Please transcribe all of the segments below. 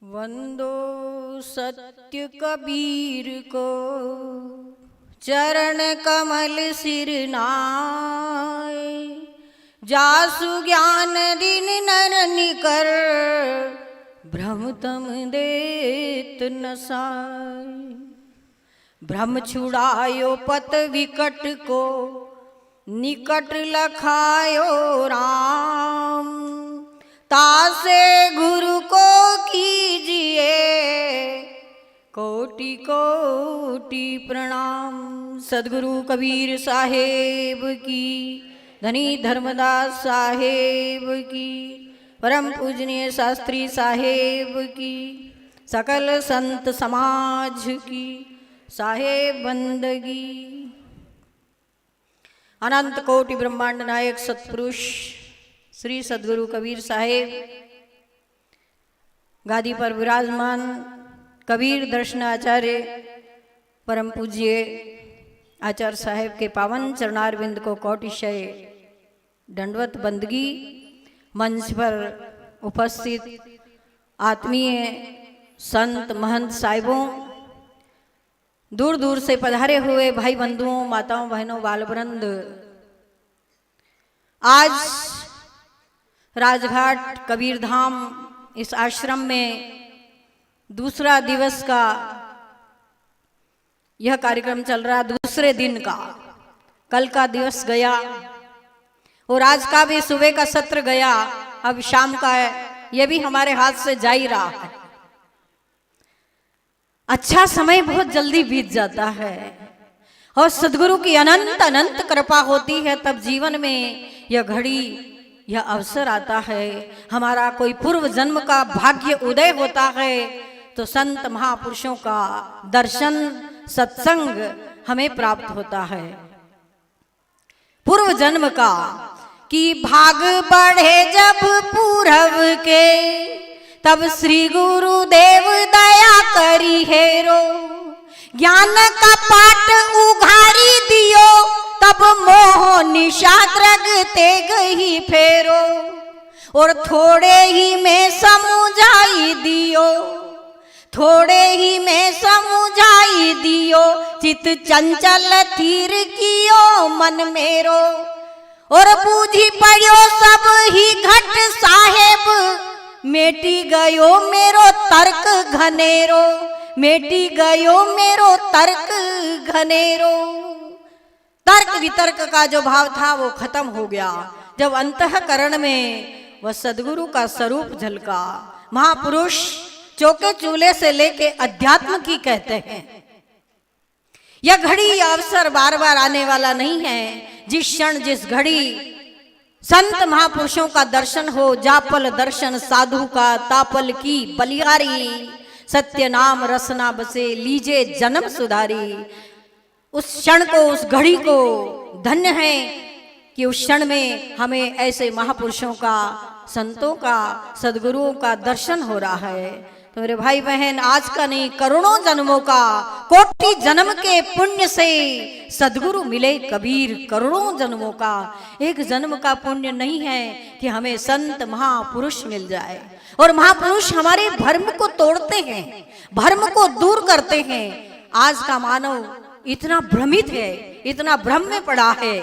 वंदो सत्य कबीर को चरण कमल सिर नाय, जासु ज्ञान दिन नर निकर, भ्रम तम देत नसाय। भ्रम छुड़ायो पत विकट को, निकट लखायो राम, तासे गुरु को कीजिए कोटि कोटि प्रणाम। सदगुरु कबीर साहेब की, धनी धर्मदास साहेब की, परम पूजनीय शास्त्री साहेब की, सकल संत समाज की साहेब बंदगी। अनंत कोटि ब्रह्मांड नायक सतपुरुष श्री सदगुरु कबीर साहेब गादी पर विराजमान कबीर दर्शनाचार्य परम पूज्य आचार्य साहेब के पावन चरणारविंद को कोटिशय दंडवत बंदगी। मंच पर उपस्थित आत्मीय संत महंत साहिबों, दूर दूर से पधारे हुए भाई बंधुओं, माताओं बहनों, बालवृंद, आज राजघाट कबीरधाम इस आश्रम में दूसरा दिवस का यह कार्यक्रम चल रहा, दूसरे दिन का। कल का दिवस गया और आज का भी सुबह का सत्र गया, अब शाम का है, यह भी हमारे हाथ से जा ही रहा है। अच्छा समय बहुत जल्दी बीत जाता है और सदगुरु की अनंत अनंत कृपा होती है, तब जीवन में यह घड़ी, यह अवसर आता है। हमारा कोई पूर्व जन्म का भाग्य उदय होता है तो संत महापुरुषों का दर्शन सत्संग हमें प्राप्त होता है। पूर्व जन्म का कि भाग बढ़े जब पूरब के, तब श्री गुरुदेव दया करी हेरो, ज्ञान का पाठ उघारी दियो, तब मोह निशा द्रगते गई फेरो, और थोड़े ही में समुझाई दियो, थोड़े ही में समुझाई दियो, चित चंचल थीर कियो मन मेरो, और बूझी पड़ियो सब ही घट साहेब, मेटी गयो मेरो तर्क घनेरो, मेटी गयो मेरो तर्क घनेरो। तर्क वितर्क का जो भाव था वो खत्म हो गया जब अंतःकरण में वह सदगुरु का स्वरूप झलका। महापुरुष चौके चूल्हे से लेके अध्यात्म की कहते हैं। यह घड़ी अवसर बार बार आने वाला नहीं है। जिस क्षण जिस घड़ी संत महापुरुषों का दर्शन हो, जापल दर्शन साधु का तापल की बलिहारी, सत्य नाम रसना बसे लीजे जन्म सुधारी। उस क्षण को, उस घड़ी को धन्य है कि उस क्षण में हमें ऐसे महापुरुषों का, संतों का, सदगुरुओं का दर्शन हो रहा है। तो मेरे भाई बहन, आज का नहीं, करोड़ों जन्मों का, कोटि जन्म के पुण्य से सदगुरु मिले कबीर। करोड़ों जन्मों का, एक जन्म का पुण्य नहीं है कि हमें संत महापुरुष मिल जाए। और महापुरुष हमारे भ्रम को तोड़ते हैं, भ्रम को दूर करते हैं। आज का मानव इतना भ्रमित है, इतना भ्रम में पड़ा है।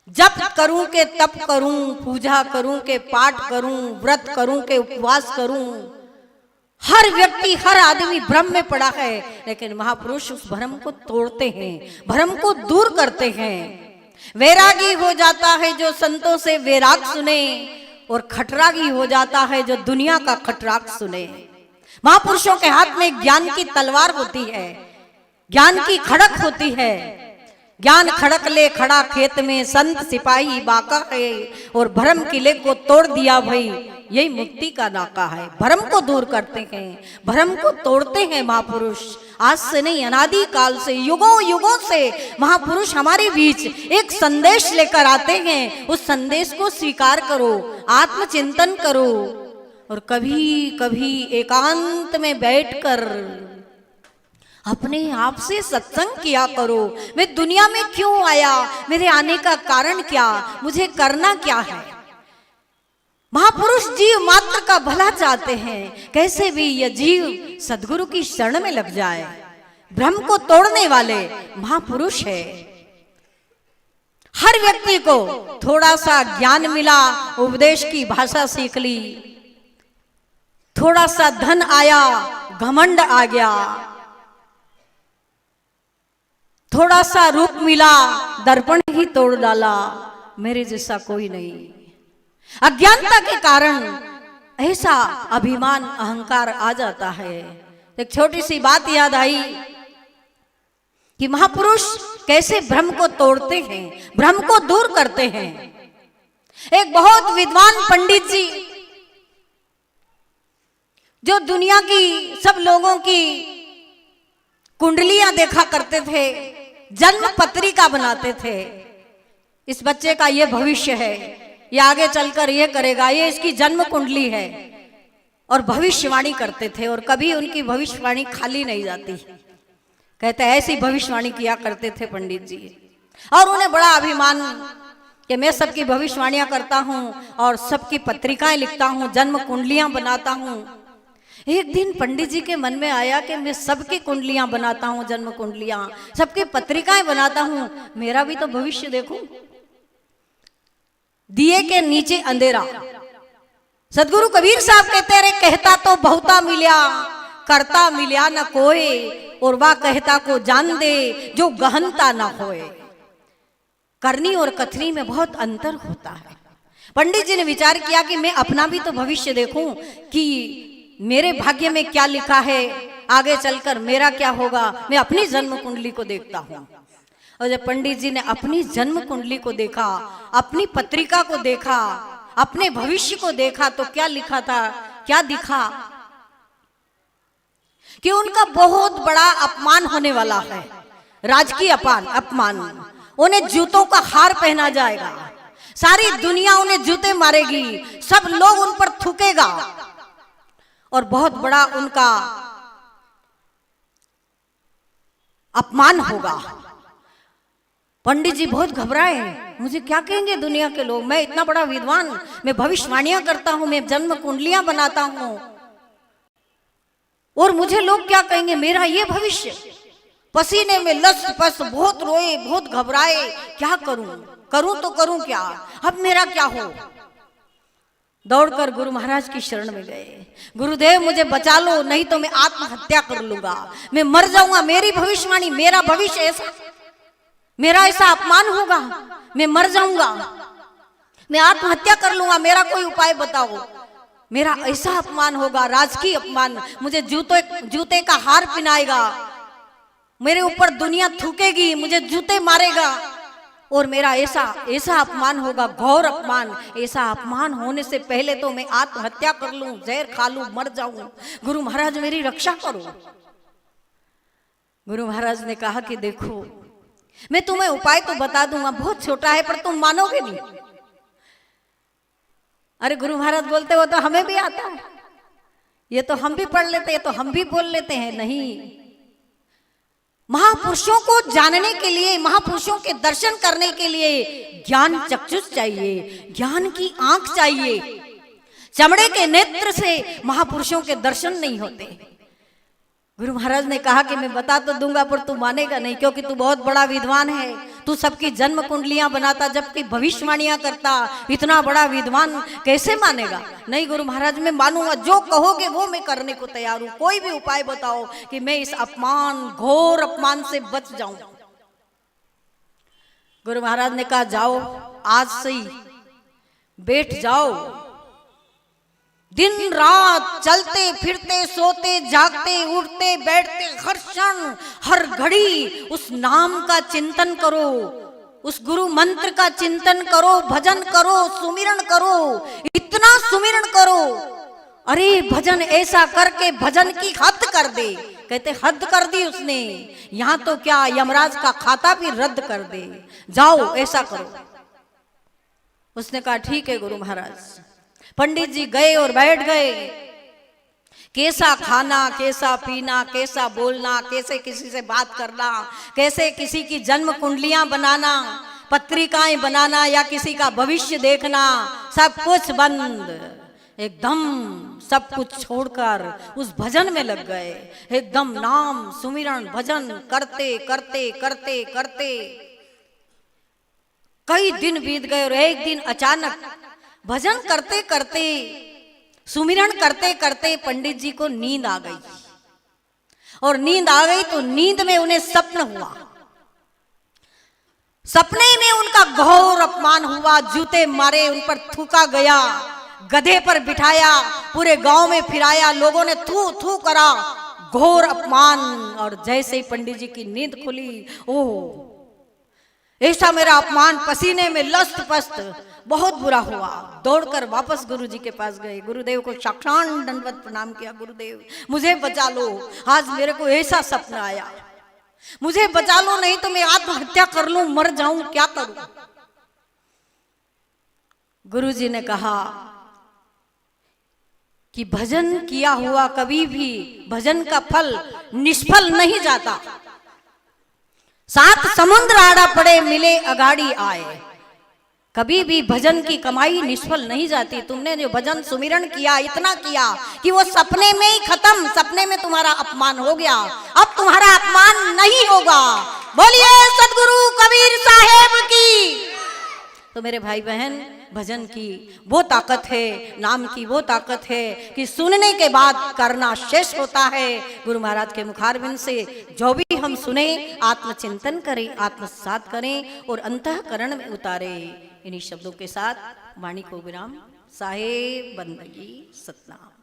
जप करूं के तप करूं, पूजा करूं के पाठ करूं, व्रत करूं के उपवास करूं, हर व्यक्ति, हर आदमी भ्रम में पड़ा है। लेकिन महापुरुष उस भ्रम को तोड़ते हैं, भ्रम को दूर करते हैं। वैरागी हो जाता है जो संतों से वैराग सुने, और खटरागी हो जाता है जो दुनिया का खटराग सुने। महापुरुषों के हाथ में ज्ञान की तलवार होती है, ज्ञान की खड़क होती है। ज्ञान खड़क ले खड़ा खेत में, संत सिपाही बाका है, और भ्रम किले को तोड़ दिया भाई, यही मुक्ति का नाका है। भ्रम को दूर करते हैं, भ्रम को तोड़ते हैं महापुरुष। आज से नहीं, अनादि काल से, युगों युगों से महापुरुष हमारे बीच एक संदेश लेकर आते हैं। उस संदेश को स्वीकार करो, आत्मचिंतन करो, और कभी कभी एकांत में बैठकर अपने आप से सत्संग किया करो। मैं दुनिया में क्यों आया, मेरे आने का कारण क्या, मुझे करना क्या है। महापुरुष जीव मात्र का भला चाहते हैं, कैसे भी यह जीव सदगुरु की शरण में लग जाए। भ्रम को तोड़ने वाले महापुरुष है। हर व्यक्ति को थोड़ा सा ज्ञान मिला, उपदेश की भाषा सीख ली, थोड़ा सा धन आया, घमंड आ गया, थोड़ा सा रूप मिला, दर्पण ही तोड़ डाला, मेरे जैसा कोई नहीं। अज्ञानता के कारण ऐसा अभिमान अहंकार आ जाता है। एक छोटी सी बात याद आई कि महापुरुष कैसे भ्रम को तोड़ते हैं, भ्रम को दूर करते हैं। एक बहुत विद्वान पंडित जी जो दुनिया की सब लोगों की कुंडलियां देखा करते थे, जन्म पत्रिका बनाते थे, इस बच्चे का ये भविष्य है, ये आगे चलकर ये करेगा, ये इसकी जन्म कुंडली है, और भविष्यवाणी करते थे। और कभी उनकी भविष्यवाणी खाली नहीं जाती। कहते ऐसी भविष्यवाणी किया करते थे पंडित जी, और उन्हें बड़ा अभिमान कि मैं सबकी भविष्यवाणियां करता हूं और सबकी पत्रिकाएं लिखता हूं, जन्म कुंडलियां बनाता हूं। एक दिन पंडित जी के मन में आया कि मैं सबकी कुंडलियां बनाता हूं, जन्म कुंडलियां, सबकी पत्रिकाएं बनाता हूं, मेरा भी तो भविष्य देखूं। दिए के नीचे अंधेरा। सदगुरु कबीर साहब कहते रहे, कहता तो बहुता मिल्या, करता मिल्या न कोई, और वह कहता को जान दे जो गहनता ना होए। करनी और कथनी में बहुत अंतर होता है। पंडित जी ने विचार किया कि मैं अपना भी तो भविष्य देखूं कि मेरे भाग्य में क्या लिखा है, आगे चलकर मेरा क्या होगा। मैं अपनी जन्म कुंडली को देखता हूं। और जब पंडित जी ने अपनी जन्म कुंडली को देखा, अपनी पत्रिका को देखा, अपने भविष्य को देखा, तो क्या लिखा था, क्या दिखा कि उनका बहुत बड़ा अपमान होने वाला है, राजकीय अपमान। उन्हें जूतों का हार पहना जाएगा, सारी दुनिया उन्हें जूते मारेगी, सब लोग उन पर थूकेगा, और बहुत बड़ा उनका अपमान होगा। पंडित जी बहुत घबराए, मुझे क्या कहेंगे दुनिया के लोग, मैं इतना बड़ा विद्वान, मैं भविष्यवाणियां करता हूं, मैं जन्म कुंडलियां बनाता हूं, और मुझे लोग क्या कहेंगे, मेरा ये भविष्य। पसीने में लस पस बहुत रोए, बहुत घबराए, क्या करूं तो करूं क्या, अब मेरा क्या हो। दौड़कर गुरु महाराज की शरण में गए, गुरुदेव मुझे बचा लो, नहीं तो मैं आत्महत्या कर लूंगा, मैं मर जाऊंगा, मेरी भविष्यवाणी, मेरा भविष्य ऐसा, मेरा ऐसा अपमान होगा, मैं मर जाऊंगा, मैं आत्महत्या कर लूंगा, मेरा कोई उपाय बताओ, मेरा ऐसा अपमान होगा, राजकीय अपमान, मुझे जूते का हार पहनाएगा, मेरे ऊपर दुनिया थूकेगी, मुझे जूते मारेगा, और मेरा ऐसा अपमान होगा, घोर अपमान। ऐसा अपमान होने से पहले तो मैं आत्महत्या कर लूं, जहर खा लूं, मर जाऊं, गुरु महाराज मेरी रक्षा करो। गुरु महाराज ने कहा कि देखो मैं तुम्हें उपाय तो बता दूंगा, बहुत छोटा है, पर तुम मानोगे नहीं। अरे गुरु महाराज बोलते हो तो हमें भी आता है, ये तो हम भी पढ़ लेते हैं, तो हम भी बोल लेते हैं। नहीं, महापुरुषों को जानने के लिए, महापुरुषों के दर्शन करने के लिए ज्ञान चक्षुष चाहिए, ज्ञान की आंख चाहिए। चमड़े के नेत्र से महापुरुषों के दर्शन नहीं होते। गुरु महाराज ने कहा कि मैं बता तो दूंगा, पर तू मानेगा नहीं, क्योंकि तू बहुत बड़ा विद्वान है, तू सबकी जन्म कुंडलियां बनाता, जबकि भविष्यवाणियां करता, इतना बड़ा विद्वान कैसे मानेगा। नहीं गुरु महाराज मैं मानूंगा, जो कहोगे वो मैं करने को तैयार हूं, कोई भी उपाय बताओ कि मैं इस अपमान, घोर अपमान से बच जाऊं। गुरु महाराज ने कहा जाओ, आज से ही बैठ जाओ, दिन रात चलते फिरते, सोते जागते, उठते बैठते, हर क्षण हर घड़ी उस नाम का चिंतन करो, उस गुरु मंत्र का चिंतन करो, भजन करो, सुमिरन करो, इतना सुमिरन करो। अरे भजन ऐसा करके भजन की हद कर दे। कहते हद कर दी उसने, यहां तो क्या यमराज का खाता भी रद्द कर दे, जाओ ऐसा करो। उसने कहा ठीक है गुरु महाराज। पंडित जी गए और बैठ गए। कैसा खाना, कैसा पीना, कैसा बोलना, कैसे किसी से बात करना, कैसे किसी की जन्म कुंडलियां बनाना, पत्रिकाएं बनाना या किसी का भविष्य देखना, सब कुछ बंद। एकदम सब कुछ छोड़कर उस भजन में लग गए। एकदम नाम सुमिरन भजन करते करते करते करते कई दिन बीत गए और एक दिन अचानक भजन करते करते सुमिरन करते करते पंडित जी को नींद आ गई। और नींद आ गई तो नींद में उन्हें स्वप्न हुआ। सपने में उनका घोर अपमान हुआ, जूते मारे, उन पर थूका गया, गधे पर बिठाया, पूरे गांव में फिराया, लोगों ने थू थू करा, घोर अपमान। और जैसे ही पंडित जी की नींद खुली, ओह ऐसा मेरा अपमान, पसीने में लस्त पस्त, बहुत बुरा हुआ। दौड़कर वापस गुरु जी के पास गए, गुरुदेव को साष्टांग दंडवत प्रणाम किया। गुरुदेव मुझे बचा लो, आज मेरे को ऐसा सपना आया, मुझे बचा लो, नहीं तो मैं आत्महत्या कर लूं, मर जाऊं, क्या करूं। गुरु जी ने कहा कि भजन किया हुआ कभी भी भजन का फल निष्फल नहीं जाता। 7 समुद्र आड़ा पड़े मिले अगाड़ी आए, कभी भी भजन की कमाई निष्फल नहीं जाती। तुमने जो भजन सुमिरन किया, इतना किया कि वो सपने में ही खत्म, सपने में तुम्हारा अपमान हो गया, अब तुम्हारा अपमान नहीं होगा। बोलिए सदगुरु कबीर साहेब की। तो मेरे भाई बहन, भजन की वो ताकत है, नाम की वो ताकत है कि सुनने के बाद करना शेष होता है। गुरु महाराज के मुखारबिंद से जो भी हम सुने, आत्मचिंतन करें, आत्मसात करें और अंतःकरण में उतारे। इन्हीं शब्दों के साथ वाणी को विराम। साहेब बंदगी सतनाम।